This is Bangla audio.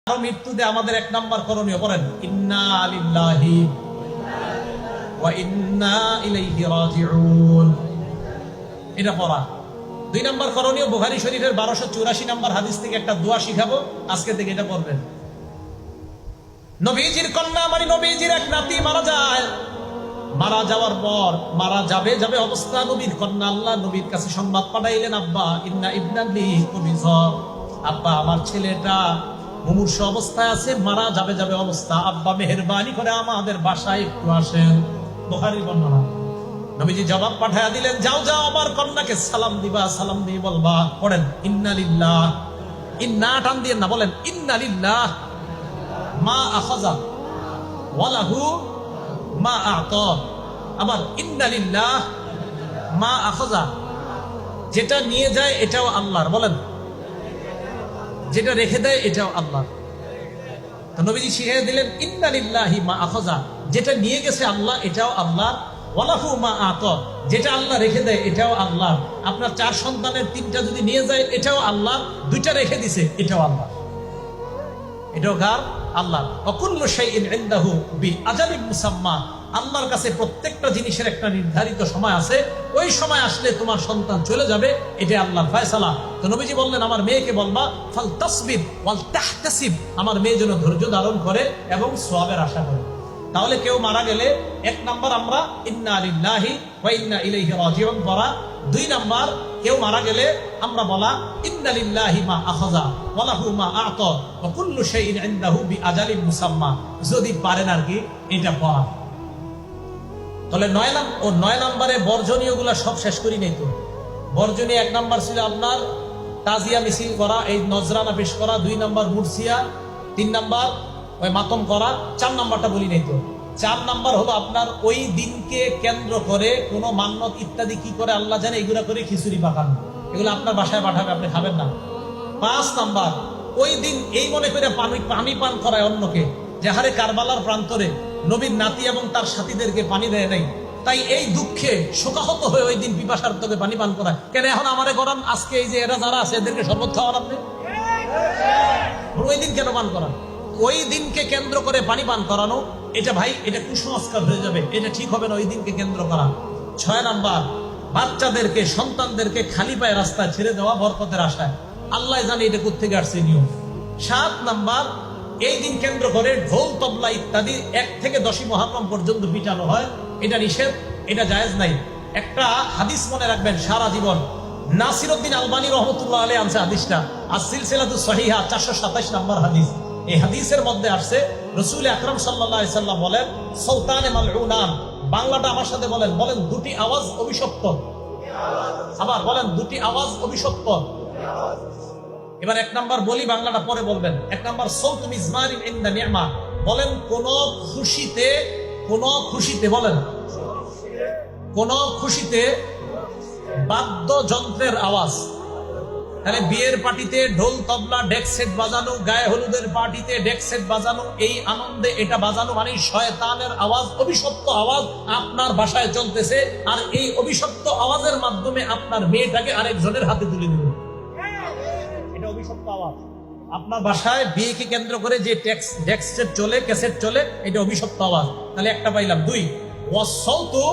মৃত্যুতে আমাদের এক নাম্বার করণীয় করেন ইন্না লিল্লাহি ওয়া ইন্না ইলাইহি রাজিউন, এটা পড়া। দুই নাম্বার করণীয় বুখারী শরীফের 1284 নাম্বার হাদিস থেকে একটা দোয়া শিখাবো, আজকে থেকে এটা পড়বেন। নবীজির কন্যা মানে নবীজির এক নাতি মারা যায়, মারা যাওয়ার পর মারা যাবে অবস্থা নবীর কন্যা আল্লাহ নবীর কাছে সংবাদ পাঠাইলেন, আব্বা ইন্না ইবনালি কুবিজ, আব্বা আমার ছেলেটা মুমূর্ষ অবস্থায় আছে, মারা যাবে অবস্থা, আব্বা মেহেরবানি করে আমাদের বাসায় একটু আসেন। বুখারীর বর্ণনা। নবীজি জবাব পাঠায়া দিলেন, যাও আমার কন্যাকে সালাম দিবা, সালাম দিয়ে বলবা, পড়েন ইন্না লিল্লাহ, ইন্না টান দিয়ে না, বলেন ইন্না লিল্লাহ মা আখাযা ওয়া লাহু মা আ'তা, আবার ইন্না লিল্লাহ মা আখাযা, যেটা নিয়ে যায় এটাও আল্লাহর, বলেন যেটা রেখে দেয় এটাও আল্লাহ। তো নবীজি শিখিয়ে দিলেন ইন্না লিল্লাহি মা আখাযা, যেটা নিয়ে গেছে আল্লাহ এটাও আল্লাহ, ওয়া লাহু মা আ'তা, যেটা আল্লাহ রেখে দেয় এটাও আল্লাহ। আপনার 4 সন্তানের 3টা যদি নিয়ে যায় এটাও আল্লাহ, 2টা রেখে দিছে এটাও আল্লাহ, এটাও কার? আল্লাহ। ওয়া কুল্লু শাইইন ইনদাহু বিআজালিন মুসাম্মা, আল্লাহর কাছে প্রত্যেকটা জিনিসের একটা নির্ধারিত সময় আছে, ওই সময় আসলে তোমার সন্তান চলে যাবে, এটা আল্লাহর ফয়সালা। তো নবীজি বললেন আমার মেয়েকে বলবা ফাল তাসবির ওয়াল তাহতাসিব, আমার মেয়ে যেন ধৈর্য ধারণ করে এবং সওয়াবের আশা করে। তাহলে কেউ মারা গেলে 1 নাম্বার আমরা ইন্না লিল্লাহি ওয়া ইন্না ইলাইহি রাজিউন পড়া। 2 নাম্বার কেউ মারা গেলে আমরা বলা ইন্না লিল্লাহি মা আখাযা ওয়া লাহু মা আ'তা ওয়া কুল্লু শাইইন ইনদাহু বিআজালিন মুসাম্মা, যদি পারেন আর কি এটা পড়া। তাহলে 9 নম্বরে বর্জনীয় গুলা সব শেষ করি নাই তো। বর্জনীয় 1 নাম্বার ছিল আপনার তাজিয়া মিছিল করা, এই নজরানা পেশ করা, 2 নাম্বার মুরসিয়া, 3 নাম্বার ওই মাতম করা, 4 নাম্বারটা বলি নাই তো। 4 নাম্বার হলো আপনার ওই দিনকে কেন্দ্র করে কোনো মান্নত ইত্যাদি কি করে আল্লাহ জানে, এগুলা করে খিচুড়ি পাকানো, এগুলো আপনার বাসায় পাঠাবে, আপনি খাবেন না। 5 নাম্বার ওই দিন এই মনে করে পানি পান করায় অন্যকে, যে হারে কারবালার প্রান্তরে নবীর নাতি এবং তার সাথীদেরকে পানি দেয় নাই, তাই এই দুঃখে শোকাহত হয়ে ওই দিন পিপাসার্থকে পানি পান করা। কেন এখন আমারে করান, আজকে এই যে এরা যারা আছে এদেরকে শরবত খাওয়ান আপনি, ওই দিন কেন পান করান? ওই দিনকে কেন্দ্র করে পানি পান করানো, এটা ভাই এটা কুসংস্কার হয়ে যাবে, এটা ঠিক হবে না ওই দিনকে কেন্দ্র করা। 6 নাম্বার বাচ্চাদেরকে সন্তানদেরকে খালি পায়ে রাস্তায় ছেড়ে দেওয়া বরকতের আশায়, আল্লাহ জানে এটা কোত্থেকে আসছে নিয়ম। 7 নাম্বার এই দিন কেন্দ্র করে ঢোল তবলা ইত্যাদি 1 থেকে 10ই মুহররম পর্যন্ত পিটানো হয়, এটা নিষেধ, এটা জায়েজ নাই। একটা হাদিস মনে রাখবেন সারা জীবন, নাসিরউদ্দিন আলবানী রহমাতুল্লাহ আলাইহি আনছে হাদিসটা, as-সিলসিলাতুস সহিহা 427 নম্বর হাদিস। এই হাদিসের মধ্যে আসছে রাসূল আকরাম সাল্লাল্লাহু আলাইহি সাল্লাম বলেন সুলতানে মালউনান, বাংলাটা আমার সাথে বলেন, বলেন 2টি আওয়াজ অভিশপ্ত, আবার বলেন 2টি আওয়াজ অভিশপ্ত। এবার 1 নাম্বার বলি, বাংলাটা পরে বলবেন। 1 নাম্বার সৌত মিজমারিন ইনদা নি'মা, বলেন কোন খুশিতে বলেন কোন খুশিতে বাদ্যযন্ত্রের আওয়াজ, তাহলে বিয়ের পার্টিতে ঢোল তবলা ডেক সেট বাজানো, গায়ে হলুদের পার্টিতে ডেক সেট বাজানো, এই আনন্দে এটা বাজানো মানে শয়তানের আওয়াজ, অভিশপ্ত আওয়াজ আপনার বাসায় চলতেছে, আর এই অভিশপ্ত আওয়াজের মাধ্যমে আপনার মেয়েটাকে আরেকজনের হাতে তুলে দিল, এটা অভিশপ্ত আওয়াজ। আপনার বাসায় বিয়েকে কেন্দ্র করে যে ডেক সেট চলে, ক্যাসেট চলে, এটা অভিশপ্ত আওয়াজ। তাহলে একটা পাইলাম। 2 ওয়াসসাউতু